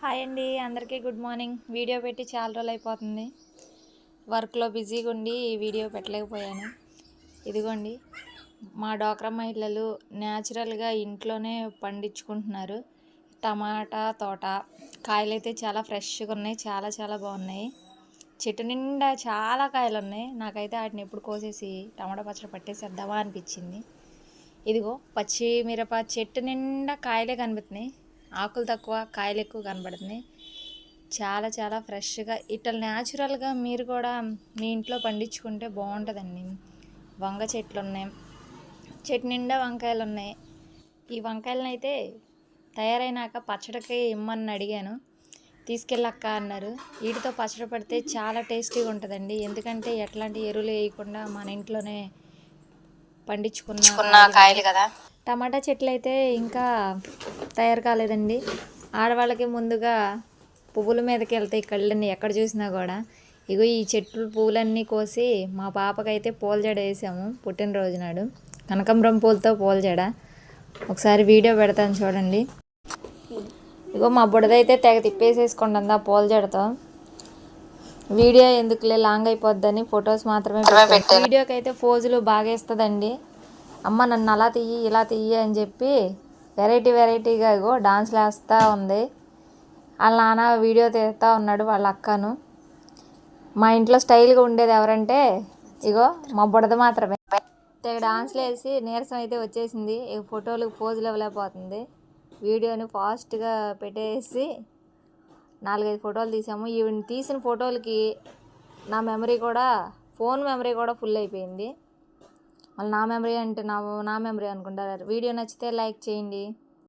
Hi అండి, అందరికీ good morning. Video పెట్టి చాలా రోజులు అయిపోతుంది. వర్క్లో బిజీగా ఉండి వీడియో పెట్టలేకపోయాను. ఇదిగోండి, మా డ్వాక్రా మహిళలు న్యాచురల్గా ఇంట్లోనే పండించుకుంటున్నారు. టమాటా తోట కాయలు అయితే చాలా ఫ్రెష్గా ఉన్నాయి, చాలా చాలా బాగున్నాయి. చెట్టు నిండా చాలా కాయలు ఉన్నాయి. నాకైతే వాటిని ఎప్పుడు కోసేసి టమాటా పచ్చడి పట్టేసేద్దామా అనిపించింది. ఇదిగో పచ్చిమిరప చెట్టు నిండా కాయలే కనిపిస్తున్నాయి. ఆకులు తక్కువ, కాయలు ఎక్కువ కనబడుతున్నాయి. చాలా చాలా ఫ్రెష్గా ఇట్లా న్యాచురల్గా మీరు కూడా మీ ఇంట్లో పండించుకుంటే బాగుంటుందండి. వంగ చెట్లు ఉన్నాయి, చెట్టు నిండా వంకాయలు ఉన్నాయి. ఈ వంకాయలను అయితే తయారైనాక పచ్చడికి ఇమ్మని అడిగాను, తీసుకెళ్ళక్క అన్నారు. వీటితో పచ్చడి పడితే చాలా టేస్టీగా ఉంటుందండి. ఎందుకంటే ఎట్లాంటి ఎరువులు వేయకుండా మన ఇంట్లోనే పండించుకున్న కాయలు కదా. టమాటా చెట్లు అయితే ఇంకా తయారు కాలేదండి. ఆడవాళ్ళకి ముందుగా పువ్వుల మీదకి వెళ్తాయి కళ్ళన్నీ ఎక్కడ చూసినా కూడా. ఇగో ఈ చెట్లు పువ్వులన్నీ కోసి మా పాపకైతే పూల జడ వేసాము పుట్టినరోజు నాడు. కనకాంబరం పూలతో పూల జడ ఒకసారి వీడియో పెడతాను చూడండి. ఇగో మా బుడదైతే తెగ తిప్పేసేసుకుంటుంది ఆ పూల జడతో. వీడియో ఎందుకులే లాంగ్ అయిపోద్దని ఫొటోస్ మాత్రమే పెట్టాను. వీడియోకి అయితే పోజులు బాగా ఇస్తుందండి. అమ్మ నన్ను అలా తీయి ఇలా తీయి అని చెప్పి వెరైటీగా ఇగో డాన్స్లు వేస్తూ ఉంది. వాళ్ళ నాన్న వీడియో తీస్తూ ఉన్నాడు వాళ్ళ అక్కను. మా ఇంట్లో స్టైల్గా ఉండేది ఎవరంటే ఇగో మా బుడద మాత్రమే. తెగ డాన్స్లు వేసి నీరసం అయితే వచ్చేసింది. ఫోటోలు పోజులు ఇవ్వలేకపోతుంది. వీడియోని ఫాస్ట్గా పెట్టేసి 4-5 ఫోటోలు తీసాము. ఈవిని తీసిన ఫోటోలకి నా మెమరీ కూడా, ఫోన్ మెమరీ కూడా ఫుల్ అయిపోయింది. మళ్ళీ నా మెమరీ అంటే నా మెమరీ అనుకుంటారు. వీడియో నచ్చితే లైక్ చేయండి.